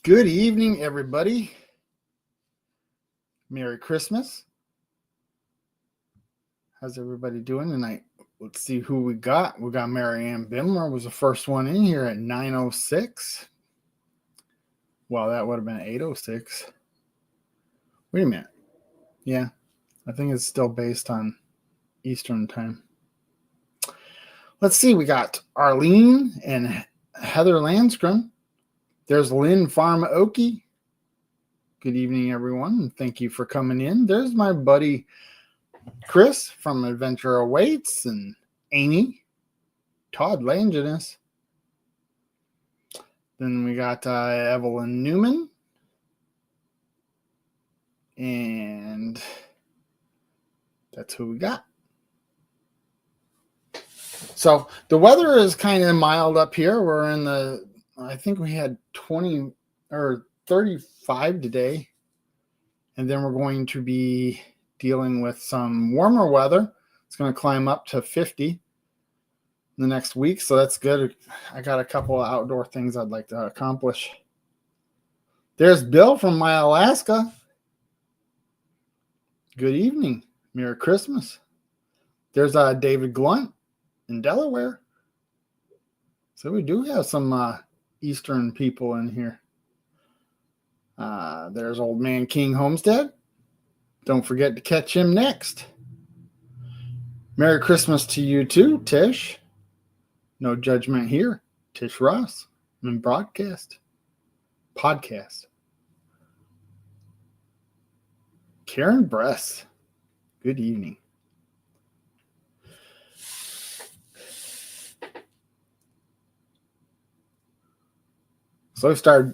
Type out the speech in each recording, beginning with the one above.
Good evening, everybody. Merry Christmas. How's everybody doing tonight? Let's see who we got. We got Marianne Bimler was the first one in here at 9:06. Well, that would have been 8:06. Wait a minute. Yeah, I think it's still based on Eastern time. Let's see. We got Arlene and Heather Landstrom. There's Lynn Farmaoki. Good evening, everyone. Thank you for coming in. There's my buddy Chris from Adventure Awaits and Amy, Todd Langenus. Then we got Evelyn Newman. And that's who we got. So the weather is kind of mild up here. We're in I think we had 20 or 35 today. And then we're going to be dealing with some warmer weather. It's going to climb up to 50 in the next week. So that's good. I got a couple of outdoor things I'd like to accomplish. There's Bill from my Alaska. Good evening. Merry Christmas. There's David Glunt in Delaware. So we do have some Eastern people in here. There's Old Man King Homestead. Don't forget to catch him next. Merry Christmas to you too, Tish. No judgment here. Tish Ross and podcast. Karen Bress. Good evening. So I started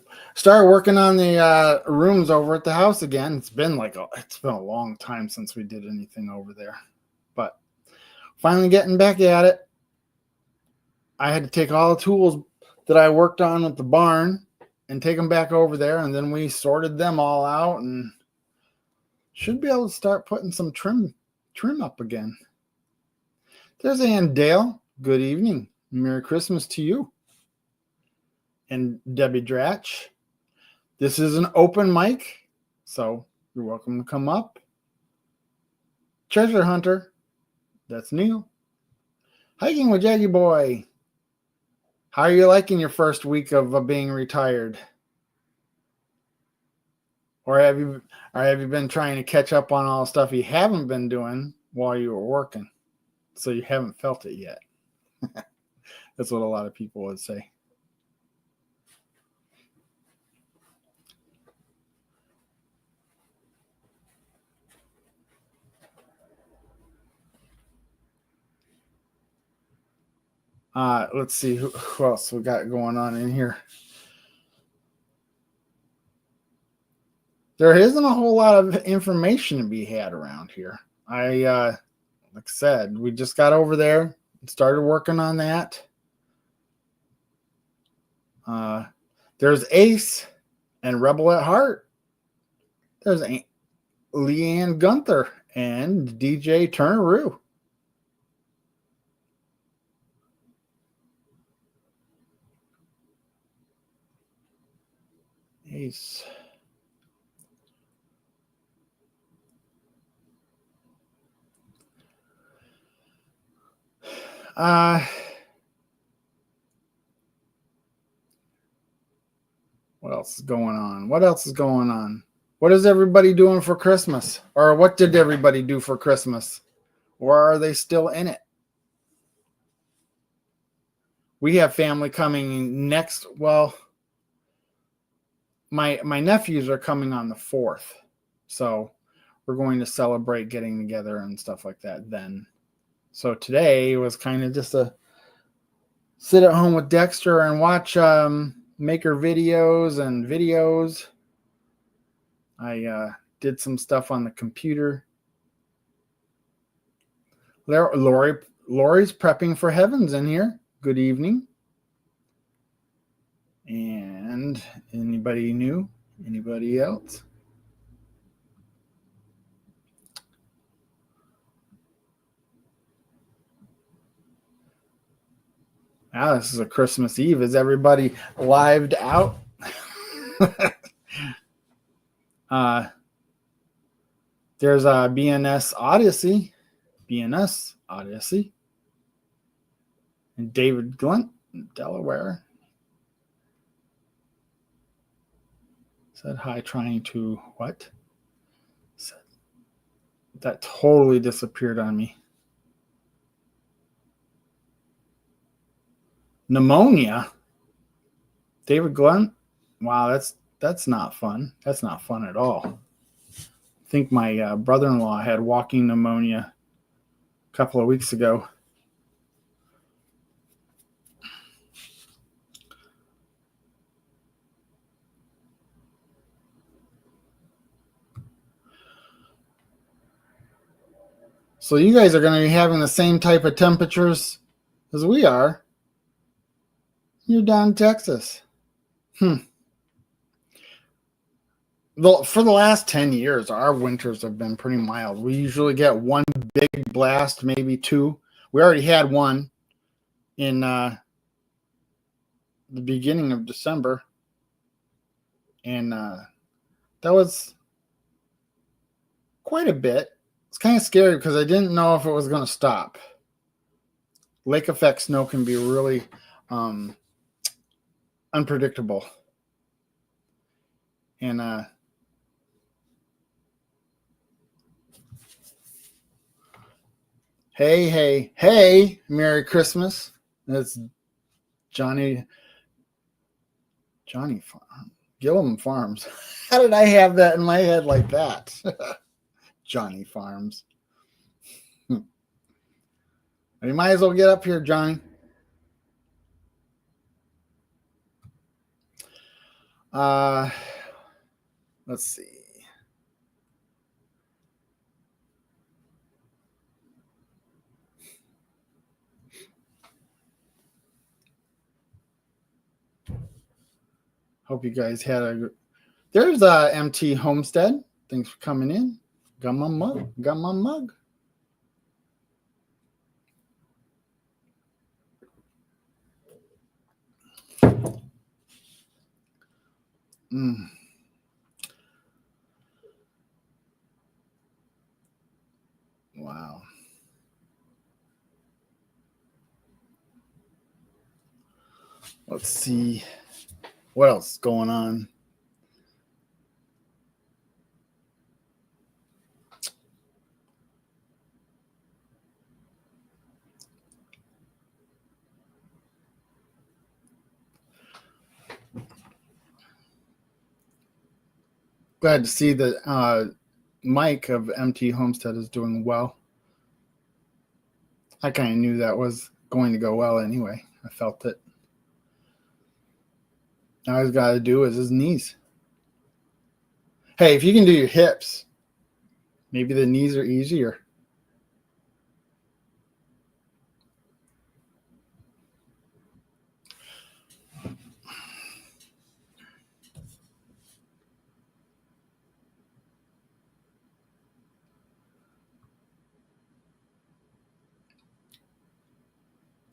working on the rooms over at the house again. It's been a long time since we did anything over there, but finally getting back at it. I had to take all the tools that I worked on at the barn and take them back over there, and then we sorted them all out and should be able to start putting some trim up again. There's Ann Dale. Good evening. Merry Christmas to you. And Debbie Dratch. This is an open mic, so you're welcome to come up. Treasure Hunter. That's Neil. Hiking with Jaggy Boy. How are you liking your first week of being retired? Or have you been trying to catch up on all the stuff you haven't been doing while you were working? So you haven't felt it yet. That's what a lot of people would say. Let's see who else we got going on in here. There isn't a whole lot of information to be had around here. Like I said, we just got over there and started working on that. There's Ace and Rebel at Heart. There's Leanne Gunther and DJ Turner-Roo. Ace. What else is going on? What is everybody doing for Christmas? Or what did everybody do for Christmas? Or are they still in it? We have family coming next. Well, my nephews are coming on the 4th. So we're going to celebrate getting together and stuff like that then. So today was kind of just a sit at home with Dexter and watch maker videos. I did some stuff on the computer. Lori's prepping for heavens in here. Good evening. And anybody new? Anybody else? This is a Christmas Eve. Is everybody lived out? There's a BNS Odyssey. BNS Odyssey. And David Glunt, Delaware. Said hi, trying to what? That totally disappeared on me. Pneumonia. David Glunt. Wow, that's not fun. That's not fun at all. I think my brother-in-law had walking pneumonia a couple of weeks ago. So you guys are going to be having the same type of temperatures as we are. You're down in Texas. For the last 10 years, our winters have been pretty mild. We usually get one big blast, maybe two. We already had one in the beginning of December. And that was quite a bit. It's kind of scary because I didn't know if it was going to stop. Lake effect snow can be really unpredictable. And hey, Merry Christmas. That's Johnny Gillum Farms. How did I have that in my head like that? Johnny Farms. You might as well get up here, Johnny. Let's see. Hope you guys had a good. There's MT Homestead. Thanks for coming in. Got my mug. Wow. Let's see what else is going on. Glad to see that Mike of MT Homestead is doing well. I kind of knew that was going to go well anyway. I felt it. All he's got to do is his knees. Hey, if you can do your hips, maybe the knees are easier.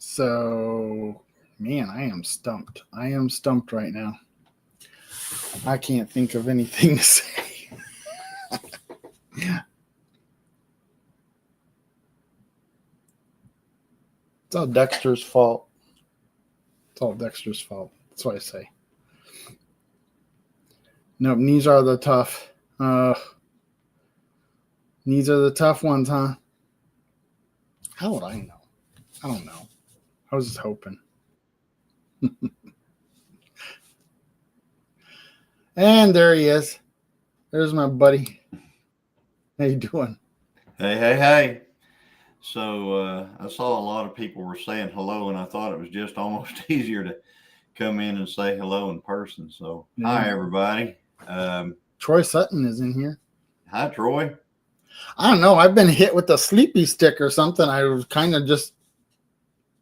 So, man, I am stumped. I am stumped right now. I can't think of anything to say. It's all Dexter's fault. It's all Dexter's fault. That's what I say. Nope, knees are the tough. Knees are the tough ones, huh? How would I know? I don't know. I was just hoping. And there he is. There's my buddy. How you doing? Hey. So I saw a lot of people were saying hello, and I thought it was just almost easier to come in and say hello in person. So Hi, everybody. Troy Sutton is in here. Hi, Troy. I don't know. I've been hit with a sleepy stick or something. I was kind of just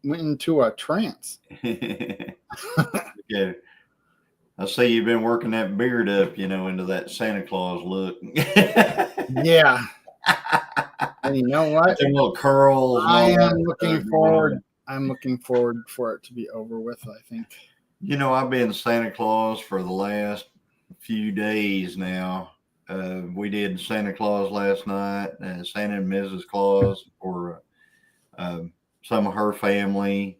went into a trance. Yeah. I see you've been working that beard up, into that Santa Claus look. Yeah. And you know what? Some little curls. I'm looking forward for it to be over with, I think. I've been Santa Claus for the last few days now. We did Santa Claus last night, Santa and Mrs. Claus for some of her family.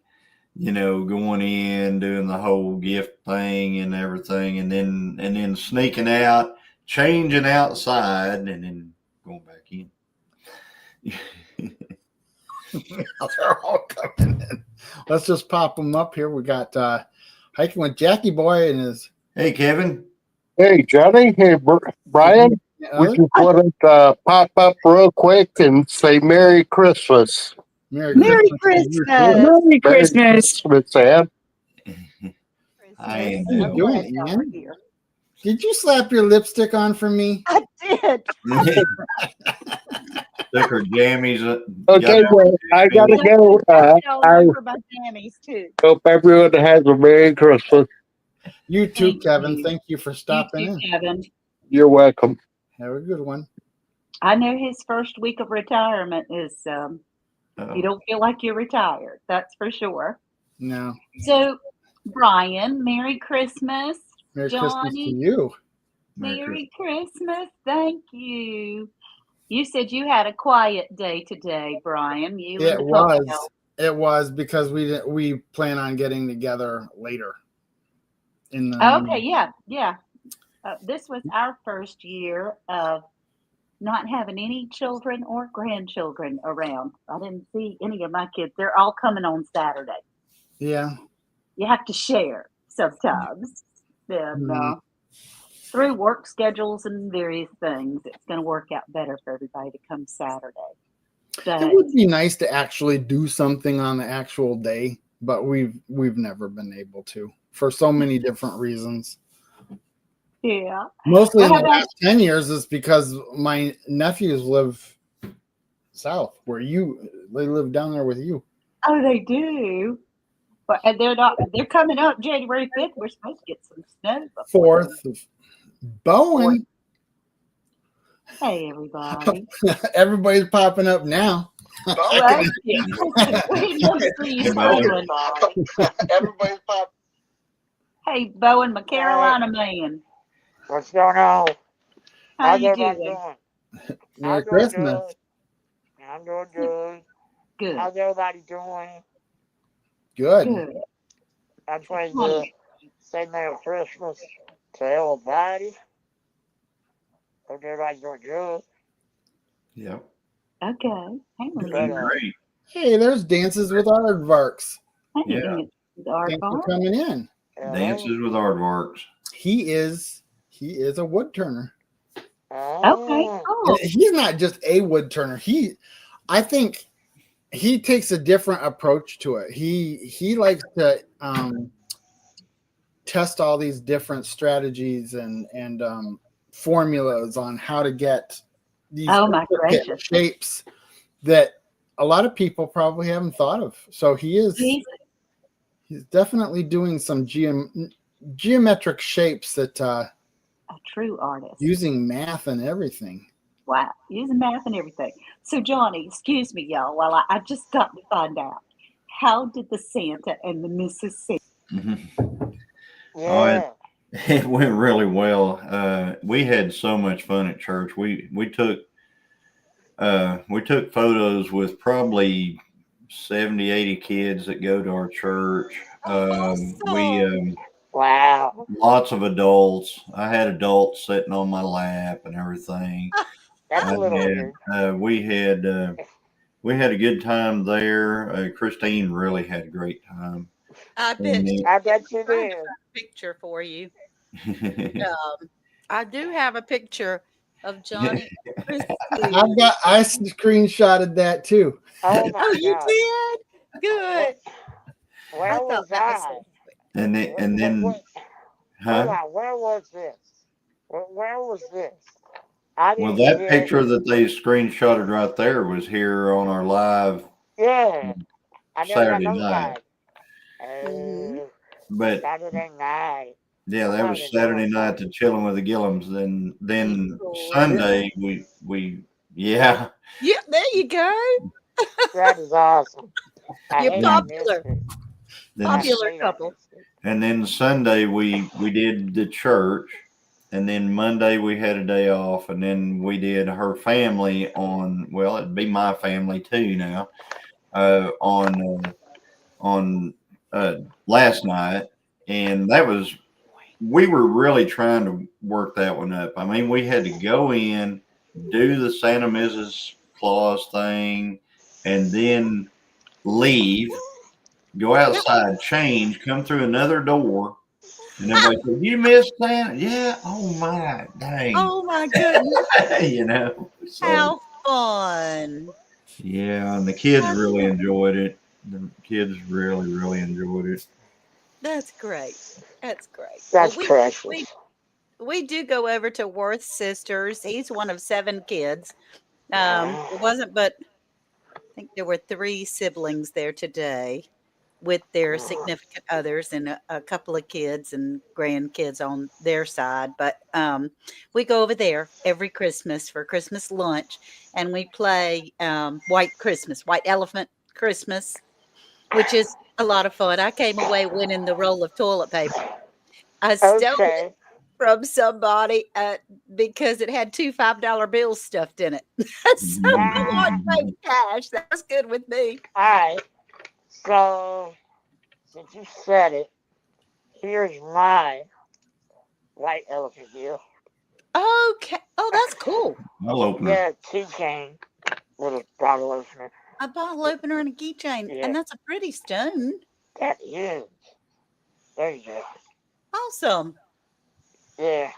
Going in, doing the whole gift thing and everything, and then sneaking out, changing outside, and then going back in. They're all coming in. Let's just pop them up here. We got Hiking with Jackie Boy and his. Hey, Kevin. Hey, Johnny. Hey, Brian. Would you want to pop up real quick and say Merry Christmas? Merry Merry Christmas. Christmas, Ann. I am How you doing, Ian? Did you slap your lipstick on for me? I did. Took her jammies. Okay, well, I gotta go. I for my jammies too. hope everyone has a Merry Christmas. You too, Thank Kevin. you. Thank you for stopping in. Kevin. You're welcome. Have a good one. I know his first week of retirement is you don't feel like you're retired. That's for sure. No. So, Brian, Merry Christmas. Merry Christmas to Johnny. you. Merry Christmas. Thank you. You said you had a quiet day today, Brian. You It and was. Coco. It was because we plan on getting together later. In the Okay, yeah. This was our first year of not having any children or grandchildren around. I didn't see any of my kids. They're all coming on Saturday. Yeah. You have to share sometimes. And, Mhm. through work schedules and various things, it's going to work out better for everybody to come Saturday. But It would be nice to actually do something on the actual day, but we've never been able to for so many different reasons. yeah, Mostly in Well, the how last 10 years is because my nephews live south where they live down there with you. oh, they do. But and they're coming up January 5th. We're supposed to get some snow. before then. 4th. Bowen. Hey, everybody. Everybody's popping up now. Well, yeah. We love to see you smiling. Everybody's popping. Hey, Bowen, my Carolina man. What's going on? How How's you everybody doing? doing? Merry I'm doing Christmas. good. I'm doing good. Good. How's everybody doing? Good. Good. I just wanted to say Merry Christmas to everybody. Hope everybody's doing good. Yep. Okay. Hang on. Good. Great. Hey, there's Dances with Aardvarks. Yeah. Thanks for coming in. Dances with Aardvarks. He is a wood turner. Okay. Oh, He's not just a wood turner. I think he takes a different approach to it. He likes to test all these different strategies and formulas on how to get these Oh, my intricate gracious. shapes that a lot of people probably haven't thought of. So he's definitely doing some geometric shapes that a true artist. using math and everything. Wow. Using math and everything. So, Johnny, excuse me, y'all, while I just got to find out, how did the Santa and the Mississippi? Yeah. It went really well. We had so much fun at church. We took photos with probably 70, 80 kids that go to our church. Wow. Lots of adults. I had adults sitting on my lap and everything. That's a little weird. We had a good time there. Christine really had a great time. I I bet you did. picture for you. I do have a picture of Johnny. I screenshotted that too. Oh my Oh, you God. did? Good. Where I was thought that was I? so sweet. and then, Hold huh? on. Where was this? Where was this? I Well, didn't that see picture it. that they screenshotted right there was here on our live Yeah. I never got Saturday night. notified. Mhm. But Saturday night. yeah, that was Somebody Saturday did night to chilling with the Gillums. Then Cool. Sunday we yeah. Yeah, there you go. That is awesome. I You're hate I missed popular. it. Then Popular hate I couple. missed it. and then Sunday we did the church, and then Monday we had a day off, and then we did her family on. Well, it'd be my family too now. On last night, and that was we were really trying to work that one up. I mean, we had to go in, do the Santa Mrs. Claus thing, and then leave, go outside, change, come through another door, and everybody said, "You missed Santa?" Yeah. Oh my dang. Oh my goodness. You know. So How fun. yeah, and the kids really enjoyed it. The kids really, really enjoyed it. That's great. That's great. That's Well, precious. we do go over to Worth Sisters. He's one of 7 kids. It wasn't, but I think there were 3 siblings there today with their significant others and a couple of kids and grandkids on their side. But we go over there every Christmas for Christmas lunch, and we play White Elephant Christmas, which is a lot of fun. I came away winning the roll of toilet paper. I stole it Okay. from somebody because it had 2 $5 bills stuffed in it. So I wanted to pay cash. That was good with me. All right. So, since you said it, here's my white elephant deal. Okay. Oh, that's cool. I'll open it. Yeah, keychain with a bottle opener. A bottle opener and a keychain, Yeah. and that's a pretty stone. That is. There you go. Awesome. Yeah.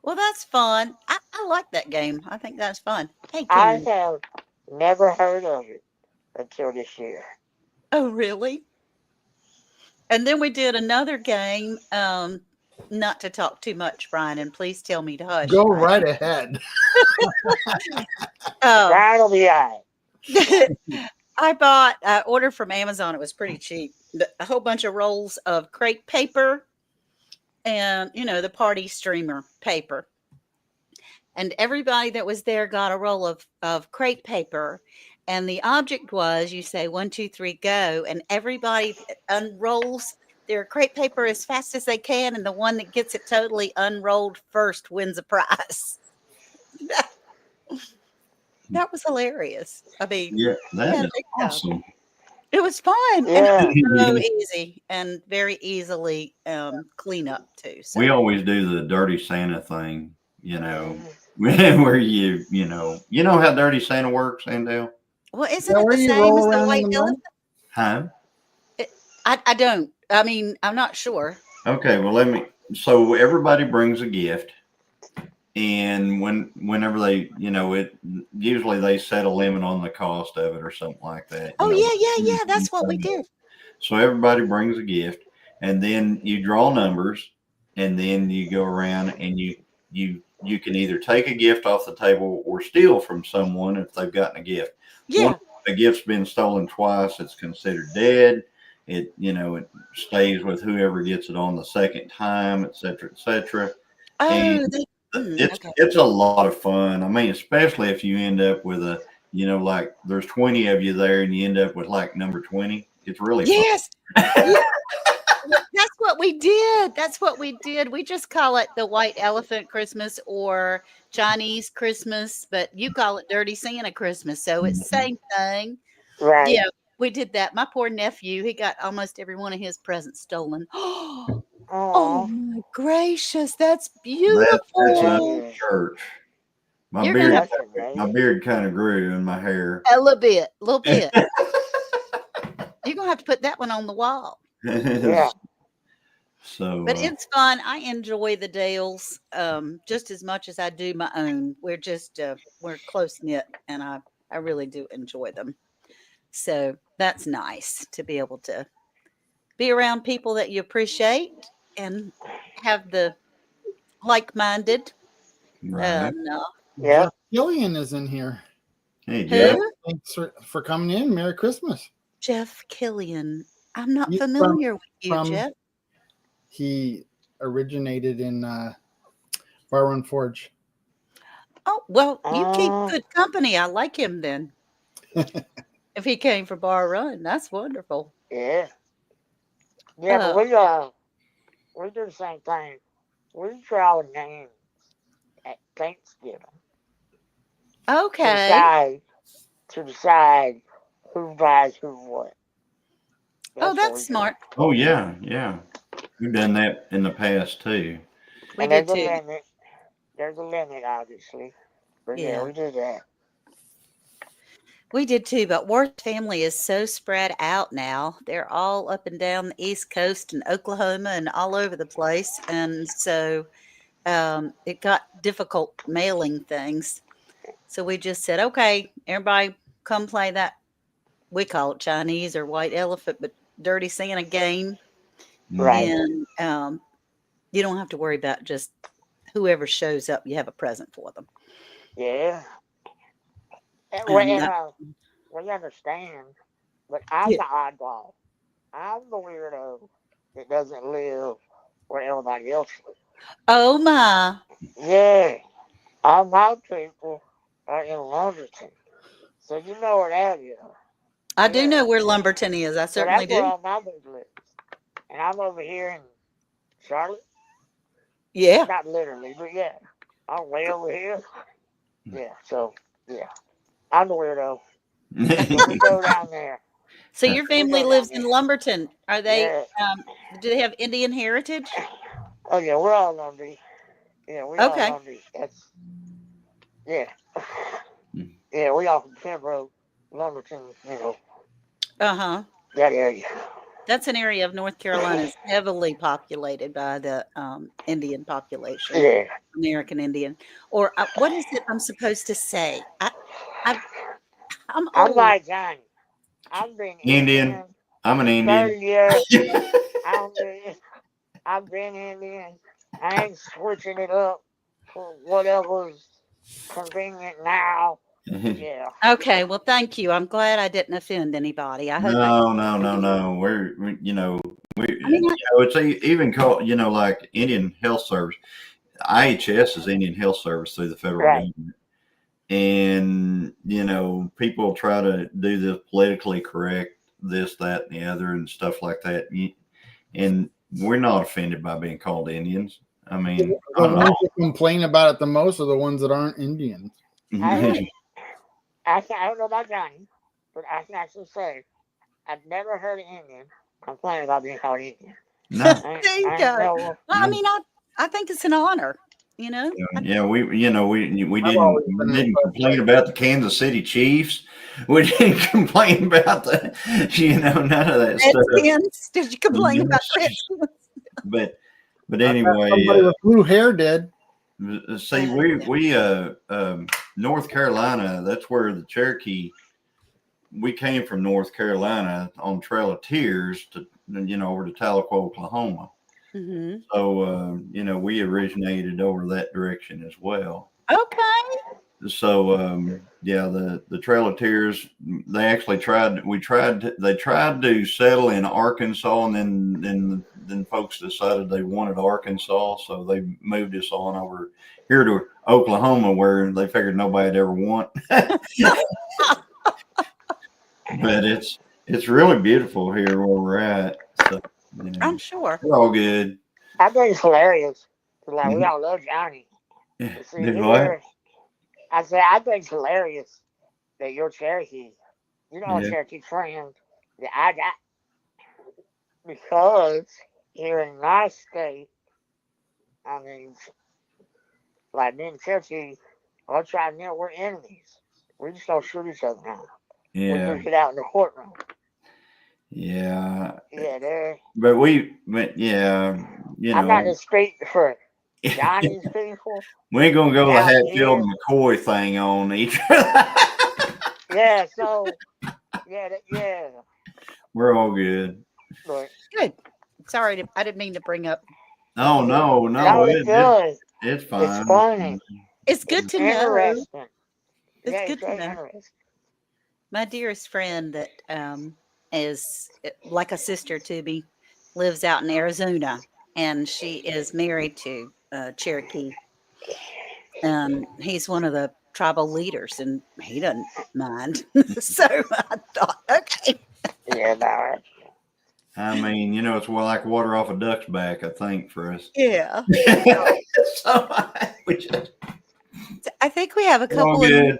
Well, that's fun. I like that game. I think that's fun. Hey, I Karen. have never heard of it until this year. Oh, really? And then we did another game. Not to talk too much, Brian, and please tell me to hush. Go Brian. right ahead. That'll be all I ordered from Amazon. It was pretty cheap. A whole bunch of rolls of crepe paper and, the party streamer paper. And everybody that was there got a roll of crepe paper. And the object was you say 1, 2, 3, go. And everybody unrolls their crepe paper as fast as they can. And the one that gets it totally unrolled first wins a prize. That was hilarious. I mean, Yeah, that yeah, is awesome. it was fun. Yeah. And it was so easy and very easily clean up too. So We always do the dirty Santa thing, where you know how dirty Santa works, Andale? well, isn't Yeah, it where the you same roll as the around in white the mud? elephant? Huh? I don't. I mean, I'm not sure. Okay, well so everybody brings a gift, and whenever they, usually they set a limit on the cost of it or something like that. Oh yeah. That's what we did. So everybody brings a gift, and then you draw numbers, and then you go around and you can either take a gift off the table or steal from someone if they've gotten a gift. Yeah. Once a gift's been stolen twice, it's considered dead. It stays with whoever gets it on the second time, et cetera, et cetera. Oh, And okay. it's a lot of fun. I mean, especially if you end up with like there's 20 of you there and you end up with like number 20. It's really fun. Yes. Yeah. That's what we did. That's what we did. We just call it the White Elephant Christmas or Chinese Christmas, but you call it Dirty Santa Christmas. So it's the same thing. Right. Yeah, we did that. My poor nephew, he got almost every one of his presents stolen. Oh Oh. my gracious, that's That's beautiful. a church. My You're beard, gonna- That's my amazing. beard kind of grew in my hair. A little bit. You're gonna have to put that one on the wall. Yeah. So, But it's fun. I enjoy the Dales just as much as I do my own. We're just we're close knit, and I really do enjoy them. So that's nice to be able to be around people that you appreciate and have the like-minded. right. Yeah. Gillian is in here. Hey, Jeff. Who? Thanks for coming in. Merry Christmas. Jeff Killian. I'm not You- familiar with you, from- Jeff. He originated in Bar Run Forge. Oh, well, you keep Oh. good company. I like him then. If he came for Bar Run, that's wonderful. Yeah. Yeah, but we do the same thing. We try to name at Thanksgiving Okay. to decide who buys who what. Oh, what that's we do. smart. Oh yeah, yeah. We've done that in the past too. We And did there's a too. limit. There's a limit, obviously. But yeah, Yeah. we did that. We did too, but Worth family is so spread out now. They're all up and down the East Coast and Oklahoma and all over the place. And so it got difficult mailing things. So we just said, okay, everybody come play that. We call it Chinese or white elephant, but dirty Santa game. Right. And you don't have to worry about just whoever shows up, you have a present for them. Yeah. And, And that, we understand, but I'm yeah. the oddball. I'm the weirdo that doesn't live where everybody else lives. Oh my. Yeah. All my people are in Lumberton. So you know where that is. I do Yeah. know where Lumberton is. I So certainly that's where do. all my people live. And I'm over here in Charlotte. Yeah. Not literally, but yeah. I'm way over here. Yeah, so, yeah. I'm the weirdo. So we go down there. So your family go lives down in there. Lumberton. Are they, Yeah. do they have Indian heritage? Oh, yeah, we're all Lumbee. Yeah, we all Okay. Lumbee. That's, yeah. Yeah, we all from Pembroke, Lumberton, Uh-huh. that area. That's an area of North Carolina is heavily populated by the Indian population, Yeah. American Indian. Or what is it I'm supposed to say? I'm I'm old. like Johnny. I've been Indian. I'm an Indian. 30 years. I've been Indian. I ain't switching it up for whatever's convenient now. Yeah. Okay, well, thank you. I'm glad I didn't offend anybody. I hope. No. It's even called, like Indian Health Service. IHS is Indian Health Service through the federal Right. government. And, people try to do the politically correct, this, that, and the other, and stuff like that. And we're not offended by being called Indians. I mean, The I'm ones not. that complain about it the most are the ones that aren't Indians. I don't know about Johnny, but I can actually say I've never heard an Indian complain about being called Indian. No. There you go. Well, I mean, I think it's an honor, Yeah, we I've always been didn't complain about the Kansas City Chiefs. We didn't complain about none of that stuff. Redskins. Did you complain about Redskins? But I bet anyway, somebody with blue hair did. see, we North Carolina. That's where the Cherokee. We came from North Carolina on Trail of Tears to over to Tahlequah, Oklahoma. Mm-hmm. So we originated over that direction as well. Okay. So the Trail of Tears, they tried to settle in Arkansas, and then folks decided they wanted Arkansas, so they moved us on over here to Oklahoma, where they figured nobody'd ever want. But it's really beautiful here where we're at. So, I'm sure. we're all good. I think it's hilarious. Like, we all love Johnny. Yeah. See, Did what? I said, I think it's hilarious that you're Cherokee. You know, a Yeah. Cherokee friend that I got. Because here in my state, I mean, like me and Cherokee, our tribe, we're enemies. We just don't shoot each other now. We Yeah. just get out in the courtroom. Yeah. Yeah, they're. But yeah, I'm not going to speak for Johnny's people. we ain't gonna go the Down Hatfield here. McCoy thing on each other. Yeah, so, yeah. We're all good. But, Good. Sorry, I didn't mean to bring up. Oh no, no, it's good. it's fine. It's funny. It's good to know. Interesting. It's Yeah, good to very know. interesting. My dearest friend that is like a sister to me lives out in Arizona, and she is married to Cherokee. He's one of the tribal leaders, and he doesn't mind. So I thought, okay. Yeah, no, I mean, it's more like water off a duck's back, I think, for us. Yeah. So we just, I think we have a we're all couple good.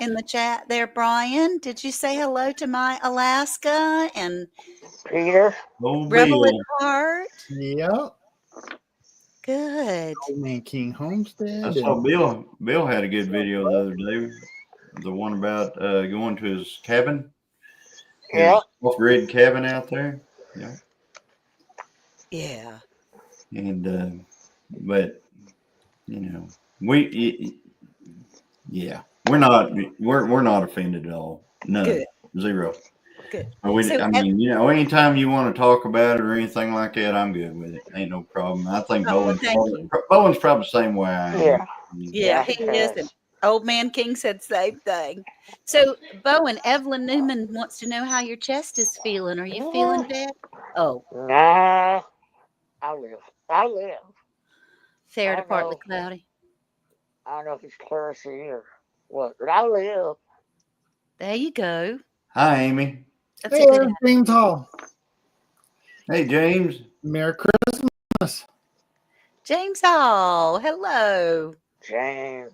in the chat there. Brian, did you say hello to my Alaska and Peter. Oh, Rebel at Bill. Heart? Yep. Good. Old Man King I Homestead. saw And Bill had a good video the other day. The one about going to his cabin. His Yeah. off-grid cabin out there. Yeah. Yeah. And but we yeah, we're not offended at all. None. Good. Zero. Good. I mean, anytime you want to talk about it or anything like that, I'm good with it. Ain't no problem. I think Oh, thank you. Bowen's probably the same way I am. Yeah. Yeah, he is. And Old Man King said the same thing. So, Bowen, Evelyn Newman wants to know how your chest is feeling. Are you feeling bad? Oh, Nah. I live. fair to I partly know. cloudy. I don't know if it's clerisy or what, but I live. There you go. Hi, Amy. That's hey, a good there's James Hall. Hey, James. Merry Christmas. James Hall. Hello. James.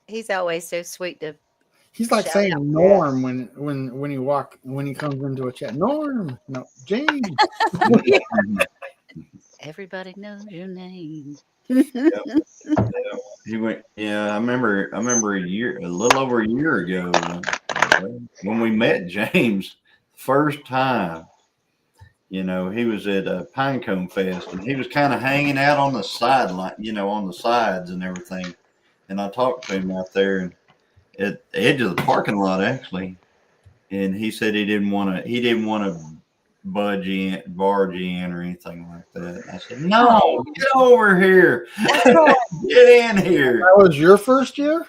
He's always so sweet to He's like shout saying out. Norm when he comes into a chat. Norm, no, James. Everybody knows your name. He went. Yeah, I remember a little over a year ago, when we met James first time. He was at Pinecone Fest, and he was kind of hanging out on the sideline, on the sides and everything. And I talked to him out there and at the edge of the parking lot, actually. And he said he didn't want to barge in or anything like that. I said, no, get over here. Get in here. That was your first year?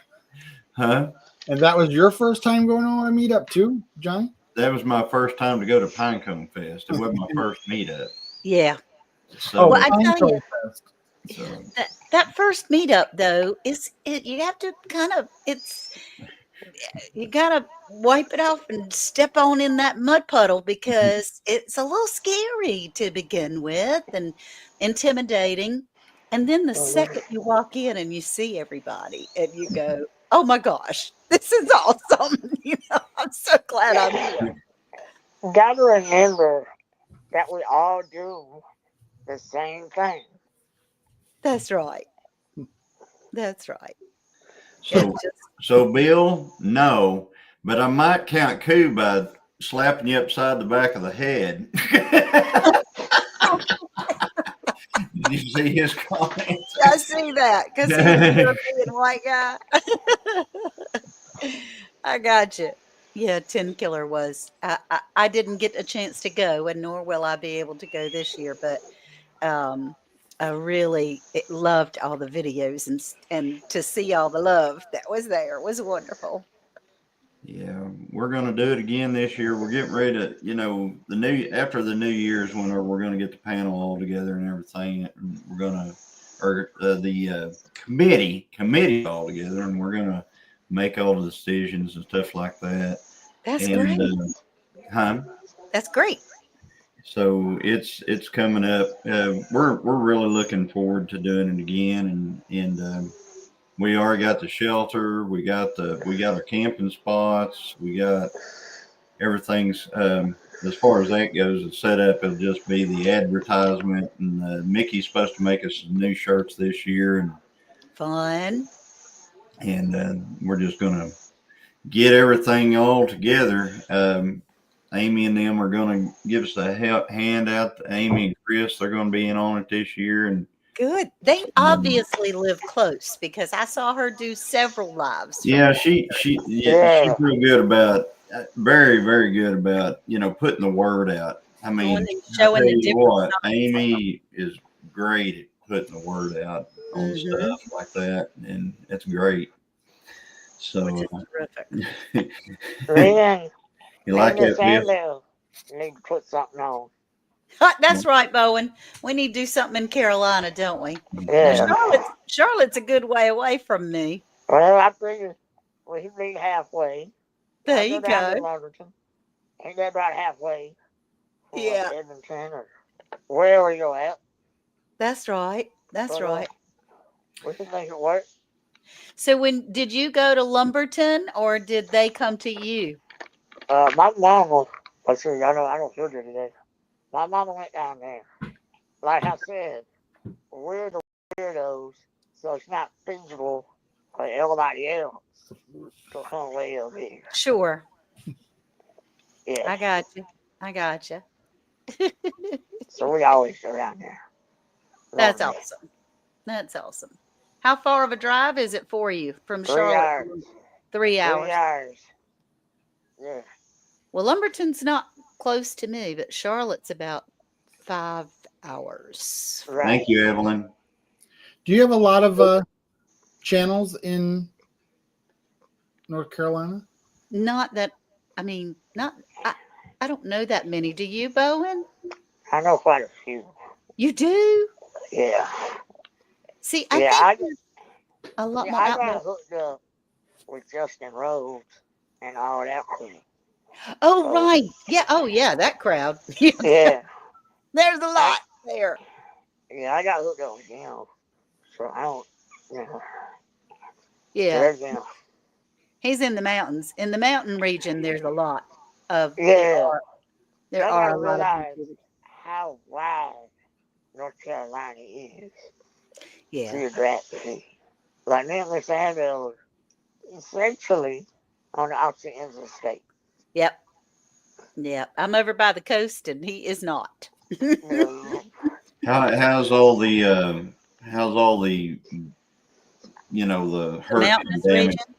Huh? And that was your first time going on a meetup too, Johnny? That was my first time to go to Pinecone Fest. It wasn't my first meetup. Yeah. So, Well, I tell you, so that first meetup though you have to you gotta wipe it off and step on in that mud puddle because it's a little scary to begin with and intimidating. And then the second you walk in and you see everybody and you go, oh my gosh, this is awesome. I'm so glad I'm here. Gotta remember that we all do the same thing. That's right. That's right. So Bill, no, but I might count coup by slapping you upside the back of the head. Did you see his comments? I see that because he's a European white guy. I got you. Yeah, 10 Killer was. I didn't get a chance to go, and nor will I be able to go this year. But I really loved all the videos and to see all the love that was there was wonderful. Yeah, we're gonna do it again this year. We're getting ready to, after the New Year's, whenever we're gonna get the panel all together and everything. And we're gonna, the committee all together, and we're gonna make all the decisions and stuff like that. That's great. That's great. So it's coming up. We're really looking forward to doing it again, and we already got the shelter. We got our camping spots. We got everything's as far as that goes. The setup will just be the advertisement, and Mickey's supposed to make us some new shirts this year, and fun. And we're just gonna get everything all together. Amy and them are going to give us a hand out. Amy and Chris, they're going to be in on it this year. And good. They obviously live close because I saw her do several lives. Yeah, she's real good about, very, very good about, putting the word out. I mean, showing the difference. Amy is great at putting the word out on stuff like that, and it's great. So terrific. You like it? Need to put something on. That's right, Bowen. We need to do something in Carolina, don't we? Yeah. Charlotte's a good way away from me. Well, I figure we meet halfway. There you go. Ain't that about halfway? Yeah. Edmonton or wherever you're at. That's right. That's But, right. we can make it work. So when did you go to Lumberton or did they come to you? My mama, let's see, I don't feel good today. My mama went down there. Like I said, we're the weirdos, so it's not feasible for everybody else to come way up here. Sure. Yeah, I got you. I got you. so we always go down there. That's Loving it. awesome. That's awesome. How far of a drive is it for you from 3 Charlotte? hours. 3 3 hours. hours. Yeah. Well, Lumberton's not close to me, but Charlotte's about 5 hours. Right. Thank you, Evelyn. Do you have a lot of channels in North Carolina? Not that, I mean, not, I don't know that many. Do you, Bowen? I know quite a few. You do? Yeah. See, Yeah, I think there's a lot more I out there. got hooked up with Justin Rhodes and all that crew. Oh, Oh. right. Yeah. Oh, yeah. That crowd. Yeah. Yeah. There's a lot there. Yeah, I got hooked up with him. So I don't, you know. Yeah. There's him. He's in the mountains. In the mountain region, there's a lot of. Yeah. There I are gotta a lot of realize people. how wide North Carolina is Yeah. geographically. Like Memphis and Anvil, essentially on the opposite ends of the state. Yep. Yep. I'm over by the coast, and he is not. You know, How's all the you know, the hurricane mountainous damage? region?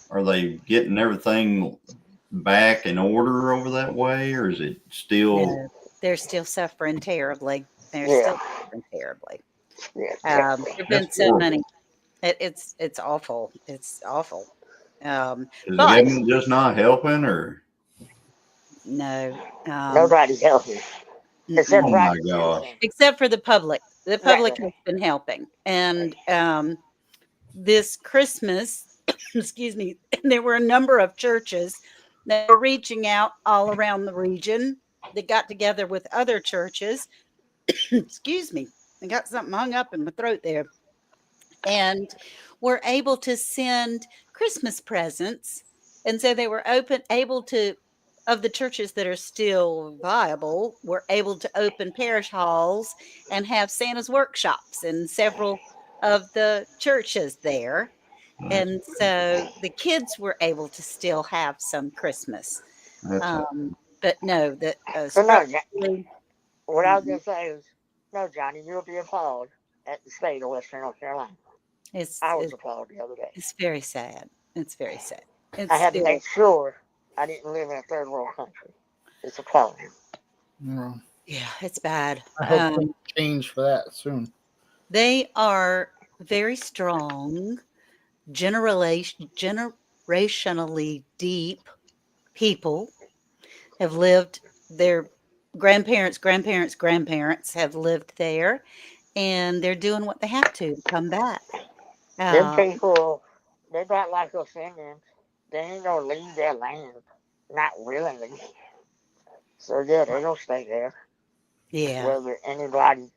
Are they getting everything back in order over that way, or is it still? No, they're still suffering terribly. They're Yeah. still suffering terribly. yeah, There've been That's so horrible. many. It's awful. It's awful. Is the But government just not helping, or? no. nobody's helping. Except Oh my private gosh. citizens. Except for the public. The public right. has been helping. And this Christmas, excuse me, there were a number of churches that were reaching out all around the region. They got together with other churches. Excuse me. I got something hung up in my throat there. And were able to send Christmas presents. And so they were able to, of the churches that are still viable, were able to open parish halls and have Santa's workshops in several of the churches there. And so the kids were able to still have some Christmas. That's But no, that So no, structurally, what I was going to say is, no, Johnny, you'll be appalled at the state of Western North Carolina. I was appalled the other day. it's very sad. It's very sad. It's I had to still- make sure I didn't live in a third world country. It's appalling. Well, yeah, it's bad. I hope things change for that soon. They are very strong, generationally deep people, have lived, their grandparents have lived there, and they're doing what they have to come back. Them people, they're not like us Indians. They ain't gonna leave their land, not willingly. So yeah, they don't stay there. Yeah, Whether anybody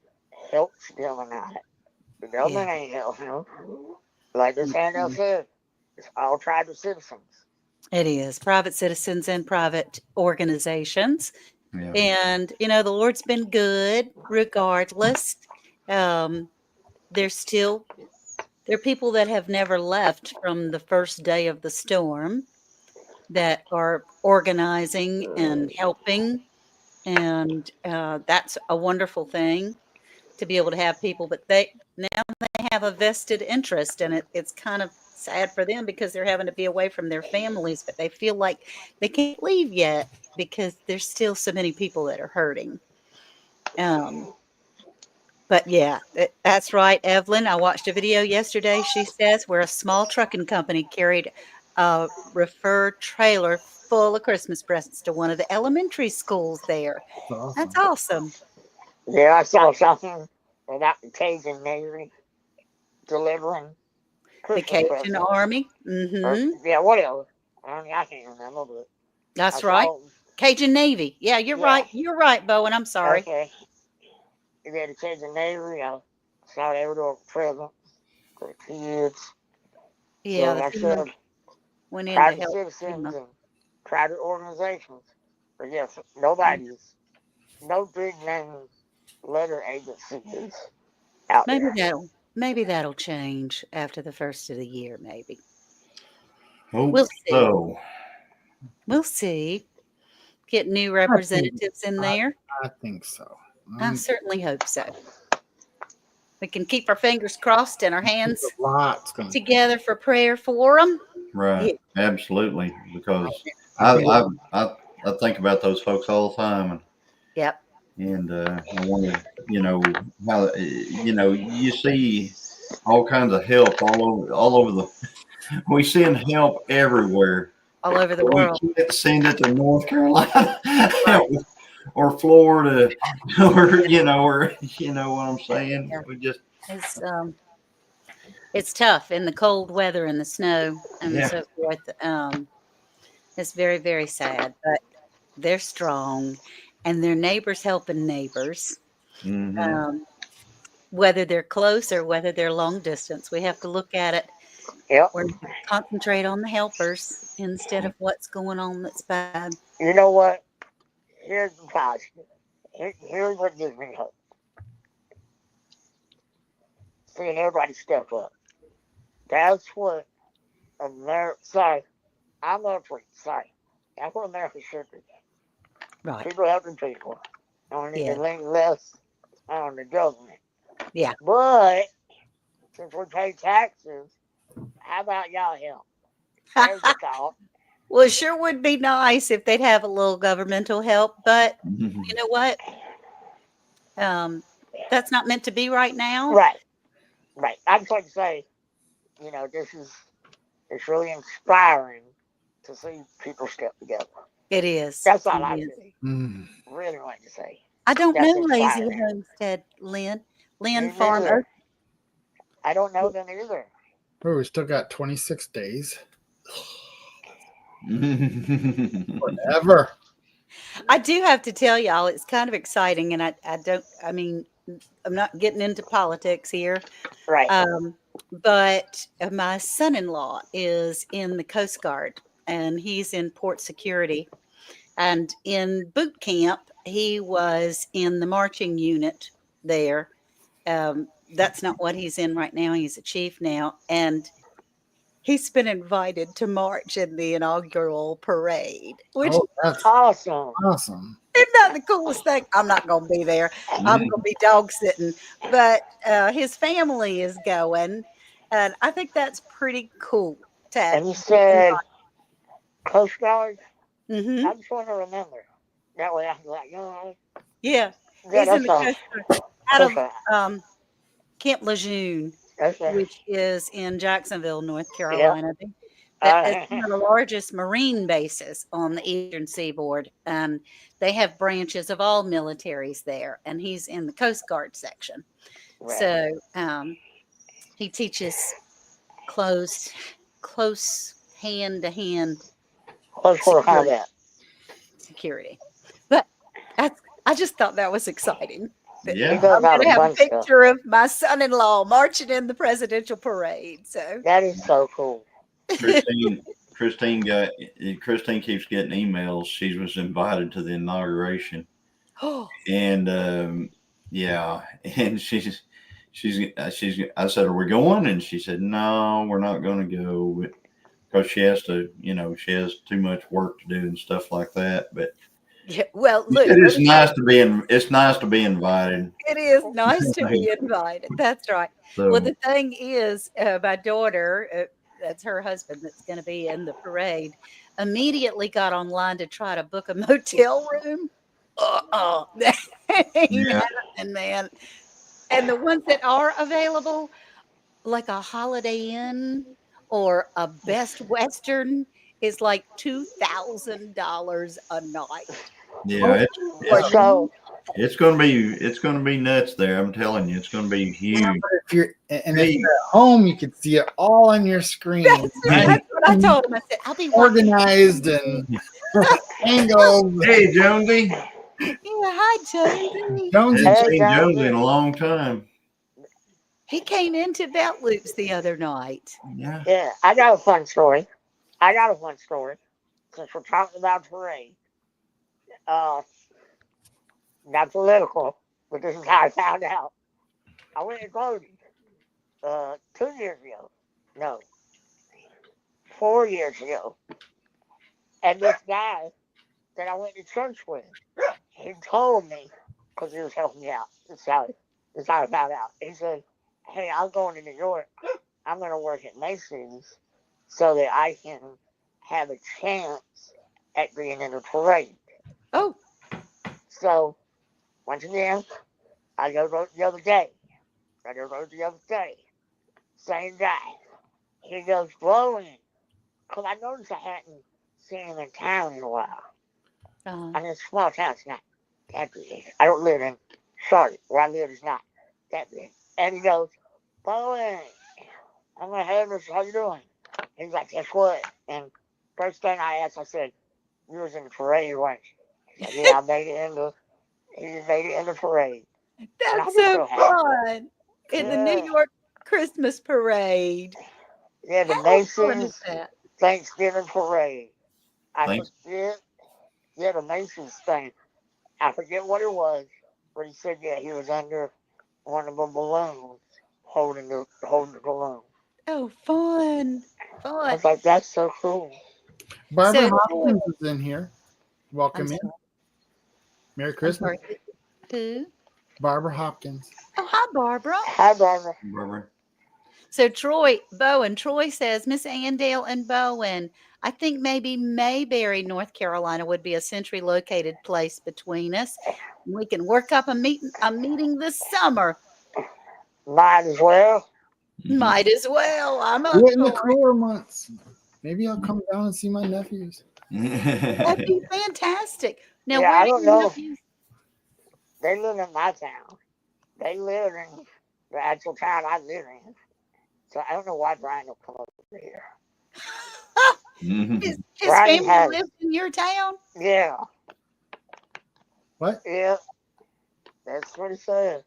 helps them or not. The government ain't helping them. Like this handout said, it's all tribal citizens. it is. Private citizens and private organizations. yeah. And, you know, the Lord's been good regardless. There are people that have never left from the first day of the storm that are organizing and helping. And that's a wonderful thing to be able to have people. But they have a vested interest, and it's kind of sad for them because they're having to be away from their families, but they feel like they can't leave yet because there's still so many people that are hurting. But yeah, that's right, Evelyn. I watched a video yesterday. She says where a small trucking company carried a refer trailer full of Christmas presents to one of the elementary schools there. That's awesome. Yeah, I saw something about the Cajun Navy delivering The Christmas Cajun presents. Army. Or, yeah, whatever. I can't remember, but That's I right. saw Cajun Navy. Yeah, you're Yeah. right. You're right, Bowen. I'm sorry. Okay. You got to change the Navy. I saw they were doing presents for the kids. Yeah, So, like I the FEMA said, went in to private help citizens FEMA. and private organizations. But yes, no big name letter agencies out Maybe there. that'll change after the first of the year. Maybe Hope we'll see. so. We'll see. Get new think- representatives in there. I think so. I certainly hope so. We can keep our fingers crossed and our hands A lot's going to together for prayer for them. Right. Absolutely. Because I think- I think about those folks all the time, Yep. and I wonder, how you see all kinds of help all over the. We send help everywhere. All over the We world. can't send it to North Carolina or Florida, or you know what I'm saying. Yeah. We just It's tough in the cold weather and the snow and Yeah. so forth. It's very, very sad, but they're strong and their neighbors helping neighbors. mhm. Whether they're close or whether they're long distance, we have to look at it. Yep. Or concentrate on the helpers instead of what's going on that's bad. You know what? Here's the positive. Here's what gives me hope. Seeing everybody step up. That's what America. Sorry, I'm not free. Sorry, that's what America should be. Right. People helping people. I don't need Yeah. to lean less on the government. Yeah. But since we pay taxes, how about y'all help? There's a thought. Well, it sure would be nice if they'd have a little governmental help, but Mhm. you know what? That's not meant to be right now. Right. I just like to say, it's really inspiring to see people step together. It is. That's all It I is. really like to say. I don't That's know Lazy inspiring. Homestead, Lynn Me Farmer. neither. I don't know them either. Oh, we still got 26 days. Whatever. I do have to tell y'all, it's kind of exciting, and I'm not getting into politics here. Right. But my son-in-law is in the Coast Guard, and he's in port security. And in boot camp, he was in the marching unit there. That's not what he's in right now. He's a chief now. And he's been invited to march in the inaugural parade, which Oh, that's Awesome. awesome. is not the coolest thing. I'm not going to be there. I'm going to be dog sitting. But his family is going. And I think that's pretty cool. And you said Coast Guard? Mm-hmm. I just want to remember. That way I can like, Yeah. yeah, He's in the that's Coast Guard out of right. Camp Lejeune, That's right. which is in Jacksonville, North Carolina. It's one of the largest marine bases on the eastern seaboard. And they have branches of all militaries there. And he's in the Coast Guard section. Right. So he teaches close hand-to-hand Close for combat. security. But I just thought that was exciting. Yeah. He does I'm going to have a bunch of stuff. picture of my son-in-law marching in the presidential parade. So That is so cool. Christine keeps getting emails. She was invited to the inauguration, and yeah, and she's. I said, "Are we going?" And she said, "No, we're not going to go because she has to. She has too much work to do and stuff like that." But yeah, well, look, it's nice to be invited. It is nice to be invited. That's right. So, Well, the thing is, my daughter, that's her husband that's going to be in the parade, immediately got online to try to book a motel room. That ain't Yeah. happening, man. And the ones that are available, like a Holiday Inn or a Best Western, is like $2,000 a night. yeah, So it's going to be nuts there. I'm telling you, it's going to be huge. If you're at home, you can see it all on your screen. That's what I told him. I said, I'll be watching. organized and angled. Hey, Jonesy. Yeah, hi, Jonesy. Jonesy. Haven't Hey, seen Jonesy. Jonesy in a long time. He came into Belt Loops the other night. Yeah. Yeah, I got a fun story. Since we're talking about parade. Not political, but this is how I found out. I went to Cody 2 years ago. No, 4 years ago. And this guy that I went to church with, he told me, because he was helping me out. This is how I found out. He said, hey, I'm going to New York. I'm going to work at Macy's so that I can have a chance at being in the parade. Oh, So, once again, I go the other day. Same guy. He goes glowing. Because I noticed I hadn't seen him in town in a while. I mean, it's a small town. It's not that big. I don't live in Charlotte. Where I live is not that big. And he goes, Bowen, I'm going to have this. How you doing? He's like, guess what? And first thing I asked, I said, you was in the parade, weren't you? He said, yeah, I made it in the parade. that's so fun. In the New Yeah. York Christmas parade. Yeah, the How fun is Macy's that? Thanksgiving parade. I Thanks. forget. Yeah, the Macy's thing. I forget what it was, but he said, yeah, he was under one of the balloons holding the balloon. Oh, fun. I Fun. was like, that's so cool. Barbara So, Hopkins is in here. Welcome I'm in. sorry. Merry I'm Christmas. sorry. Who? Barbara Hopkins. Oh, hi, Barbara. Hi, Barbara. Barbara. So Troy says, Miss Andale and Bowen, I think maybe Mayberry, North Carolina would be a centrally located place between us. We can work up a meeting this summer. Might as well. Might as well. I'm up Do it in the for it. cooler months. Maybe I'll come down and see my nephews. That'd be fantastic. Now, Yeah, where I do don't your know. nephews? They live in my town. They live in the actual town I live in. So I don't know why Brian will come over here. His Brian family has- lives in your town? Yeah, What? yeah. That's what he said.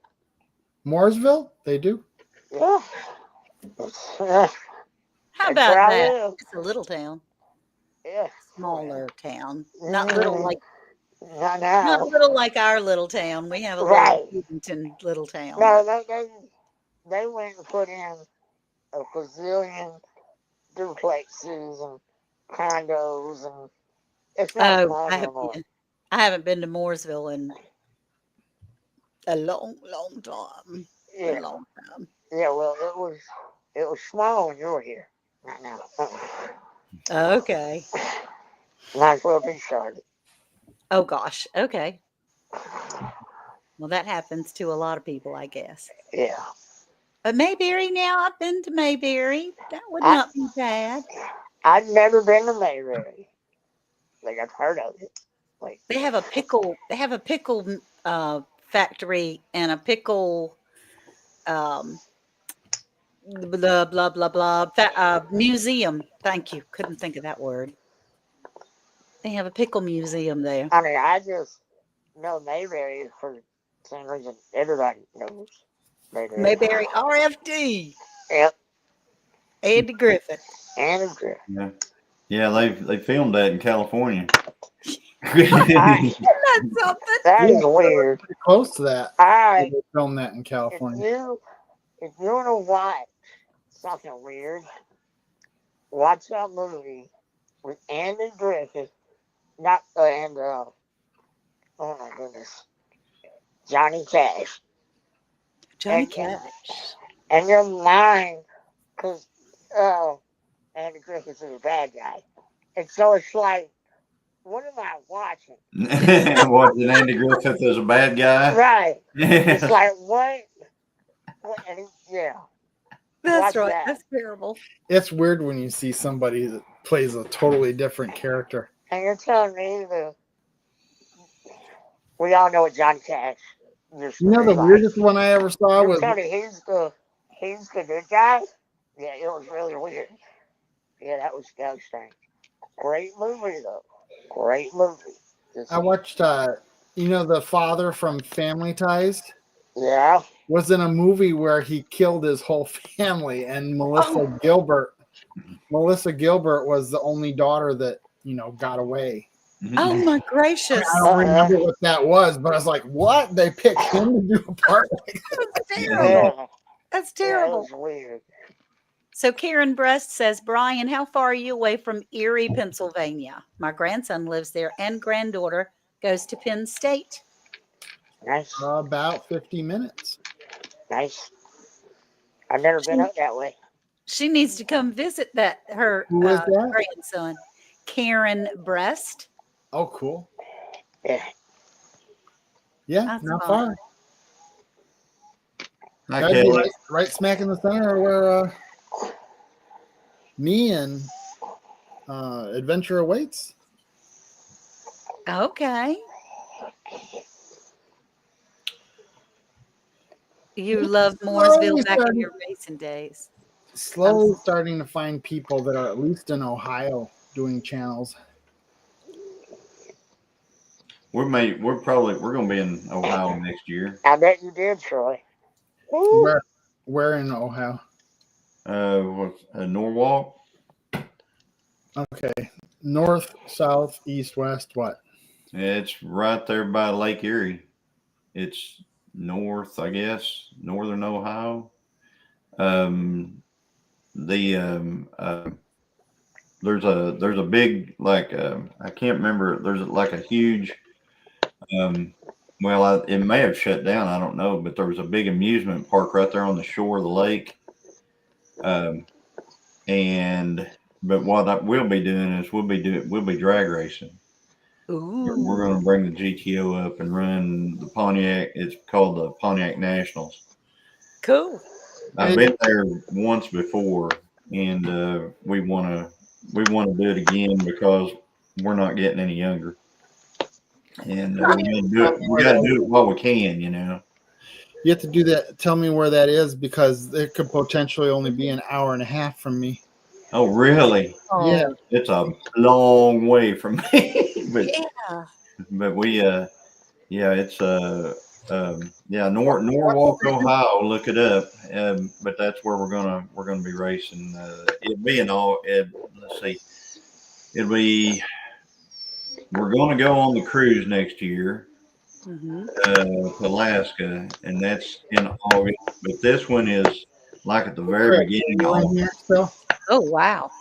Mooresville? They do. Yeah. How That's about where I that? live. It's a little town, Yeah. smaller town, not little like Not not now. little like our little town. We have a Right. little Edenton little town. No, but- they went and put in a gazillion duplexes and condos, and it's not Oh, fun I no more. haven't been to Mooresville in a long time. A Yeah, long time. yeah. Well, it was small when you were here. Not now. Okay. Might as well be Charlotte. Oh gosh. Okay. Well, that happens to a lot of people, I guess. Yeah. But Mayberry now, I've been to Mayberry. That would I- not be bad. I've never been to Mayberry. Like I've heard of it. Like They have a pickle factory and a pickle blah blah blah blah museum. Thank you. Couldn't think of that word. They have a pickle museum there. I mean, I just know Mayberry for some reason. Everybody knows Mayberry. Mayberry RFD. Yep. Andy Griffith. And it's good. Yeah, they filmed that in California. That's something. That is Yeah. weird. Pretty close to that. All right. They filmed that in If California. you want to watch something weird, watch that movie with Andy Griffith, oh my goodness, Johnny Cash. Johnny And- Cash. And your mind, because Andy Griffith is a bad guy. And so it's like, what am I watching? Watching Andy Griffith as a bad guy. Right. It's Yeah. like, what? And yeah. That's watch right. that. That's terrible. It's weird when you see somebody that plays a totally different character. And you're telling me we all know what Johnny Cash used to You know, be the like. weirdest one I ever saw You're was telling me he's the good guy? Yeah, it was really weird. Yeah, that was strange. Great movie though. Great movie. Just, I watched, the father from Family Ties yeah. was in a movie where he killed his whole family, and Melissa Gilbert was the only daughter that got away. Oh my I gracious. don't remember what that was, but I was like, "What? They picked him to do a part?" That's Yeah. terrible. Yeah. That's Yeah, it terrible. was weird. So Karen Breast says, Brian, how far are you away from Erie, Pennsylvania? My grandson lives there and granddaughter goes to Penn State. Nice. About 50 minutes. Nice. I've never been up that way. She needs to come visit her Who is that? grandson. Karen Breast. Oh, cool. Yeah. Yeah, That's not fun. far. Hi, That'd be Kelly. right smack in the center where me and Adventure awaits. Okay. You loved Mooresville back in your racing days. Slowly starting to find people that are at least in Ohio doing channels. We're going to be in Ohio next year. I bet you did, Troy. Woo. Where in Ohio? Norwalk. Okay. North, south, east, west, what? It's right there by Lake Erie. It's north, I guess, northern Ohio. There's a big, like, I can't remember. There's like a huge, it may have shut down. I don't know, but there was a big amusement park right there on the shore of the lake. But what we'll be doing is we'll be drag racing. Ooh. We're going to bring the GTO up and run the Pontiac. It's called the Pontiac Nationals. Cool. I've been there once before, and we want to do it again because we're not getting any younger, and we got to do it while we can. You have to do that. Tell me where that is because it could potentially only be an hour and a half from me. Oh, really? Oh, Yeah. It's a long way from me, but yeah. we it's Norwalk, Ohio. Look it up. But that's where we're gonna be racing. It'll be let's see. We're gonna go on the cruise next year to Alaska, and that's in August. But this one is like at the very beginning of August. Oh, wow.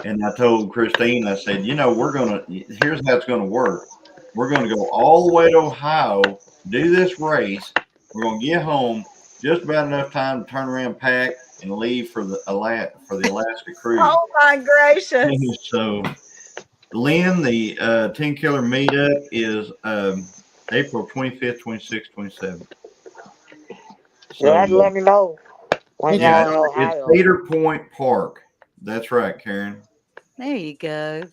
And I told Christine, I said, here's how it's gonna work. We're going to go all the way to Ohio, do this race. We're going to get home just about enough time to turn around, pack, and leave for the Alaska cruise. Oh my gracious! So, Lynn, the 10 Killer meetup is April 25th, 26th, 27th. So, yeah, let me know when y'all in It's Ohio. Cedar Point Park. That's right, Karen. There you go.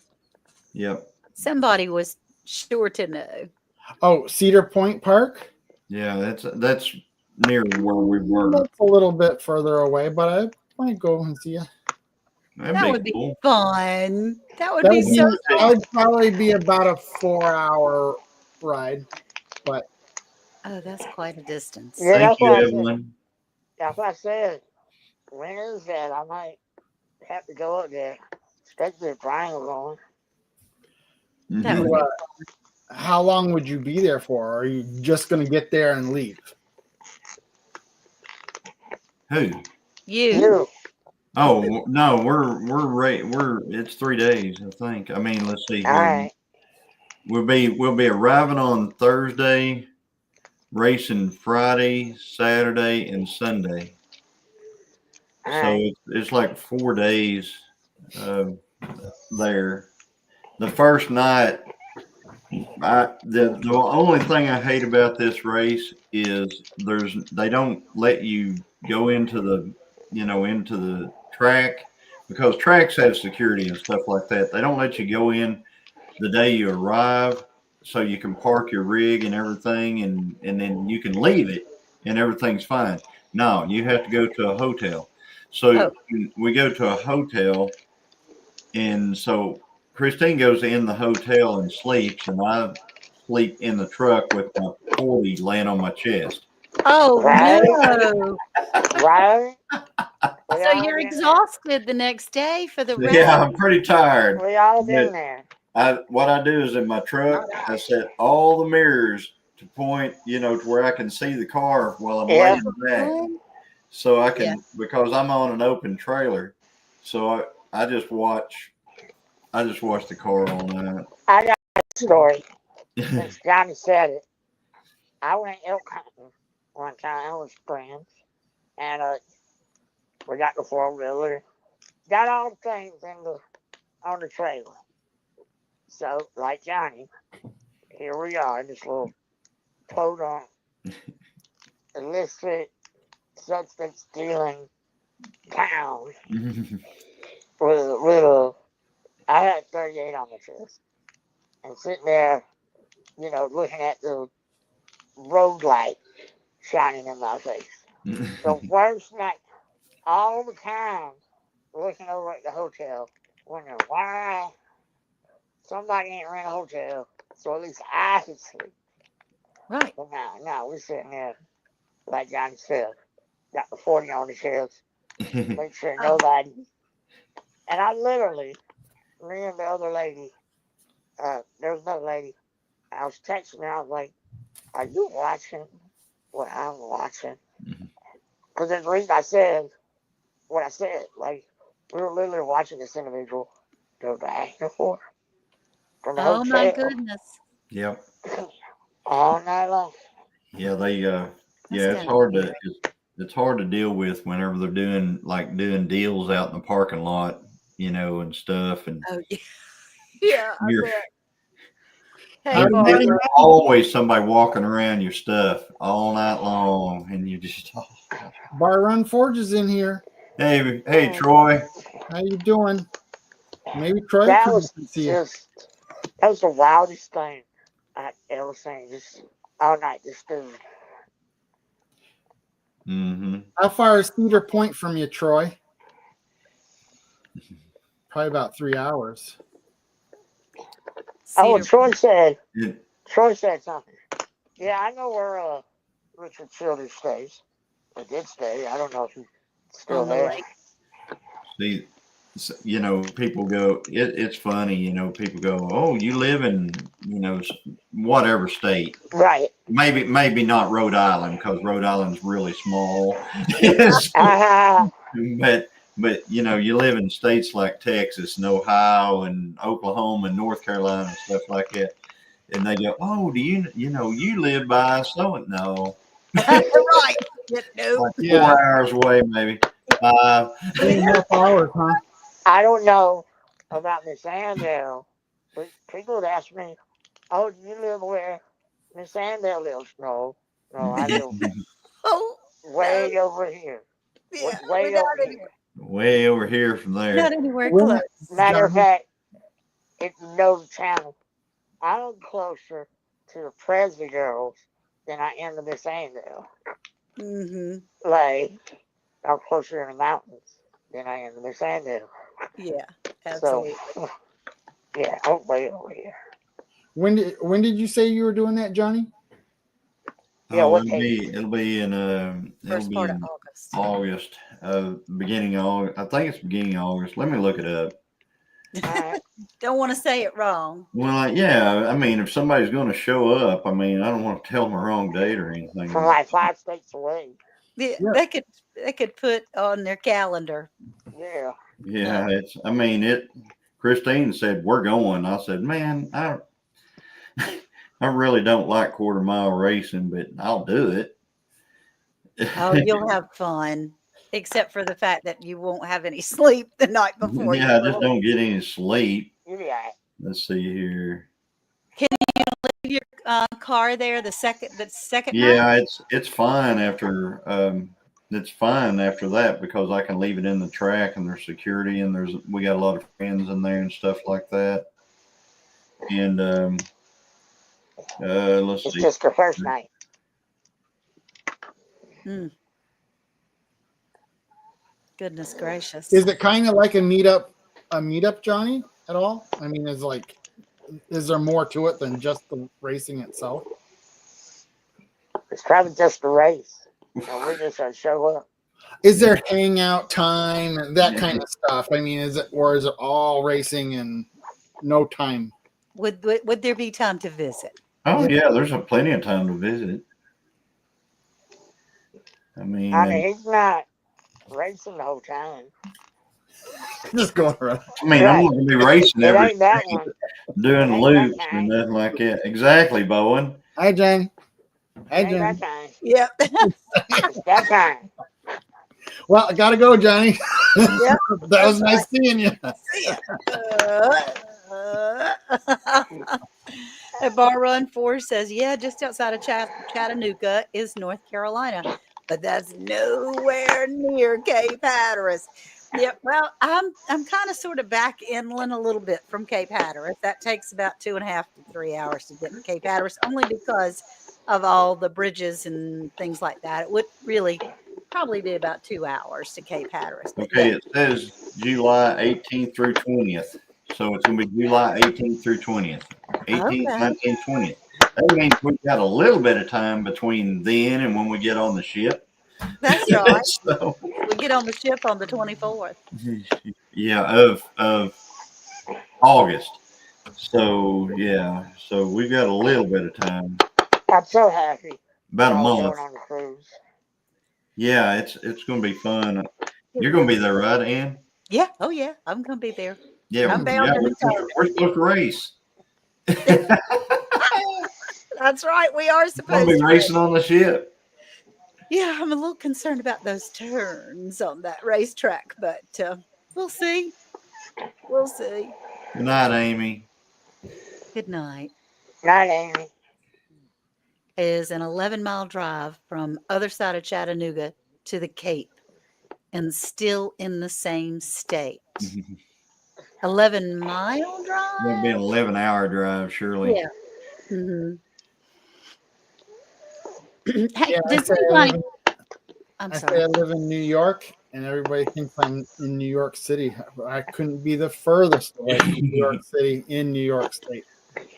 Yep. Somebody was sure to know. Oh, Cedar Point Park? Yeah, that's near where we were. That's a little bit further away, but I might go and see you. That would be cool. fun. That would be so That fun. would probably be about a 4-hour ride, but oh, that's quite a distance. Yeah, Thank you, Evelyn. That's what I said. When is that? I might have to go up there, especially if Brian was on. That would be fun. How long would you be there for? Or are you just going to get there and leave? Who? You. Oh no, we're it's 3 days, I think. I mean, let's see. All right. We'll be arriving on Thursday, racing Friday, Saturday, and Sunday. All So right. it's like 4 days there. The first night, the only thing I hate about this race is they don't let you go into the track because tracks have security and stuff like that. They don't let you go in the day you arrive so you can park your rig and everything and then you can leave it and everything's fine. No, you have to go to a hotel. So we go to a hotel And so Christine goes in the hotel and sleeps, and I sleep in the truck with my 40 laying on my chest. Oh Right. no! Right? We So all you're been exhausted the next day for the Yeah, rest. I'm pretty tired. there. We all But been there. what I do is in my truck, I set all the mirrors to point, to where I can see the car while I'm Yeah. laying back. So I can, because I'm on an open trailer, so I just watch the car all night. I got a story since Johnny said it. I went elk hunting one time with friends, and we got the 4-wheeler, got all the things on the trailer. So, like Johnny, here we are, this little podunk, illicit substance dealing town I had 38 on my chest, and sitting there, looking at the road light shining in my face. The worst night, all the time, looking over at the hotel, wondering why somebody ain't rent a hotel, so at least I could sleep. Right. But now we're sitting there, like Johnny said, got the 40 on the chest, make sure nobody. And I literally, me and the other lady, there was another lady, I was texting her, I was like, are you watching what I'm watching? Because there's a reason I said what I said. Like, we were literally watching this individual go back and forth from the Oh my hotel goodness. Yep. all night long. Yeah, they That's it's kinda hard to weird. it's hard to deal with whenever they're doing deals out in the parking lot, and stuff, and Oh yeah. Yeah, I you're bet. How Hey, do you Barbara. do there's always somebody walking around your stuff all night long, and you just Bar Run Forge is in here. hey Troy. How you doing? Maybe Troy That could was see you. that was the wildest thing I ever seen. Just all night, just dude. Mm-hmm. How far is Cedar Point from you, Troy? Probably about 3 hours. Oh, Cedar- Troy said something. Yeah, I know where Richard Childers stays. Or did stay. I don't know if he's still on the there. lake. See, people go. It's funny, people go, "Oh, you live in, whatever state." Right. Maybe not Rhode Island, because Rhode Island's really small. But you live in states like Texas and Ohio and Oklahoma and North Carolina and stuff like that, and they go, "Oh, do you live by so and no?" Right. Nope. Like Yeah. 4 hours away, maybe. 3.5 hours, huh? I don't know about Miss Andel, but people would ask me, "Oh, do you live where Miss Andel lives?" No, I live Oh, way over here. yeah. Way We're not over here. anywhere, Way over here from there. not anywhere When- close. Matter of Johnny. fact, if you know the channel, I'm closer to the Presley girls than I am to Miss Andel. Mm-hmm. Like, I'm closer in the mountains than I am to Miss Andel. Yeah, So, absolutely. yeah, I'm way over here. When did you say you were doing that, Johnny? Yeah, Oh, what it'll be in First part of August. August, beginning of August. I think it's beginning of August. Let me look it up. Alright. Don't want to say it wrong. Well, yeah, I mean, if somebody's going to show up, I mean, I don't want to tell them a wrong date or anything. From like 5 states away. Yeah, Yeah. they could put on their calendar. Yeah. Yeah, Christine said we're going. I said, man, I really don't like quarter mile racing, but I'll do it. Oh, you'll have fun, except for the fact that you won't have any sleep the night before. Yeah, I you just don't get any sleep. Yeah. Let's see here. leave your car there the second night. Yeah, it's fine after that, because I can leave it in the track and there's security, and we got a lot of friends in there and stuff like that. And let's It's see. just the first night. Goodness gracious. Is it kind of like a meetup a meetup, Johnny, at all? I mean, is there more to it than just the racing itself? It's probably just a race. And we just gotta show up. Is there hangout time and that kind of stuff? I mean, is it all racing and no time? Would there be time to visit? Oh yeah, there's plenty of time to visit. I mean, I mean, he's not racing the whole time. Just going around. I'm not gonna be racing It every ain't that one. doing Ain't loops that and time. nothing like that. Exactly, Bowen. Hi, Jane. Hi, It ain't that Jane. time. Yep. It's that time. Well, I gotta go, Johnny. Yep. That was nice seeing you. A Bar Run 4 says, yeah, just outside of Chattanooga is North Carolina, but that's nowhere near Cape Hatteras. Yeah, well, I'm kind of sort of back inland a little bit from Cape Hatteras. That takes about 2.5 to 3 hours to get to Cape Hatteras, only because of all the bridges and things like that. It would really probably be about 2 hours to Cape Hatteras. But Okay, yeah. it says July 18th through 20th. So it's going to be July 18th through 20th. 18th, Okay. 19th, 20th. That means we've got a little bit of time between then and when we get on the ship. That's right. So, We get on the ship on the 24th. yeah, of August. So, yeah. So we've got a little bit of time. I'm so happy. About a y'all month. going on the cruise. Yeah, it's going to be fun. You're going to be there, right, Ann? Yeah. Oh, yeah. I'm going to be there. Yeah, I'm bound to we're supposed to race. That's right. We are We're going supposed to be to. racing on the ship. Yeah, I'm a little concerned about those turns on that racetrack, but we'll see. We'll see. Good night, Amy. Good night. Night, Amy. Is an 11-mile drive from other side of Chattanooga to the Cape and still in the same state. 11-mile drive? It'll be an 11-hour drive, surely. Yeah. Mm-hmm. Hey, Yeah, does anybody? I'm I say sorry. I live in New York, and everybody thinks I'm in New York City. I couldn't be the furthest away from New York City in New York State.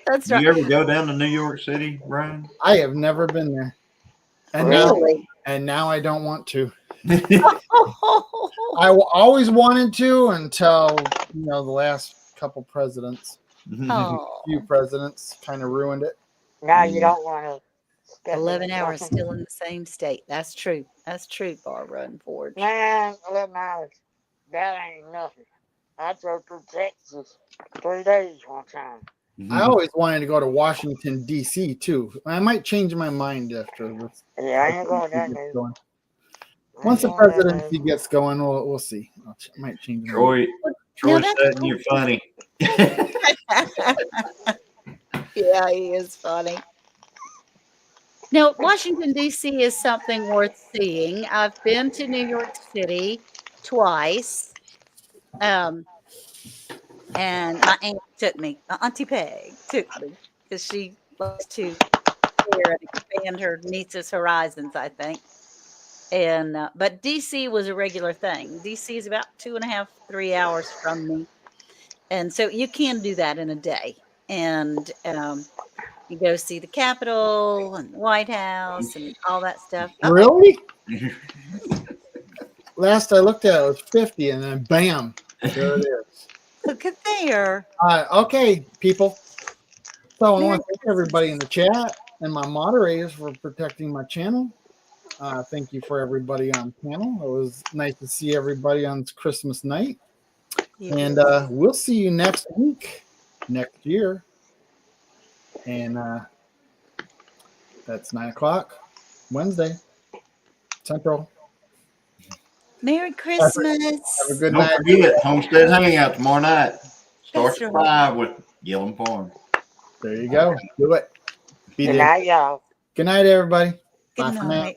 That's Do right. you ever go down to New York City, Brian? I have never been there, and Really? now I don't want to. I always wanted to until the last couple presidents, Oh, few presidents, kind of ruined it. Now you don't want to. 11 hours still in the same state. That's true. That's true, Barbara and Forge. Man, 11 hours. That ain't nothing. I drove through Texas 3 days one time. I always wanted to go to Washington D.C. too. I might change my mind after this. Yeah, I ain't going down there. Going. Once the presidency gets going, we'll see. I might change my mind. Troy that's said you're funny. Yeah, he is funny. Now, Washington, D.C. is something worth seeing. I've been to New York City twice. And my aunt took me. My Auntie Peg took me because she loves to share and expand her niece's horizons, I think. And but DC was a regular thing. DC is about 2.5, 3 hours from me, and so you can do that in a day. And you go see the Capitol and the White House and all that stuff. Really? Last I looked at it was 50, and then bam, there it is. Look at there. Okay, people. So I want to thank everybody in the chat and my moderators for protecting my channel. Thank you for everybody on panel. It was nice to see everybody on Christmas night. Yeah. And we'll see you next week, next year. And that's 9:00 Wednesday, Central. Merry Christmas. Have a good Don't night. forget, Homestead Hangout tomorrow night. Starts That's at right. 5 with Gillum Farm. There you go. Do it. Be Good there. night, y'all. Good night, everybody. Good Bye for now. night.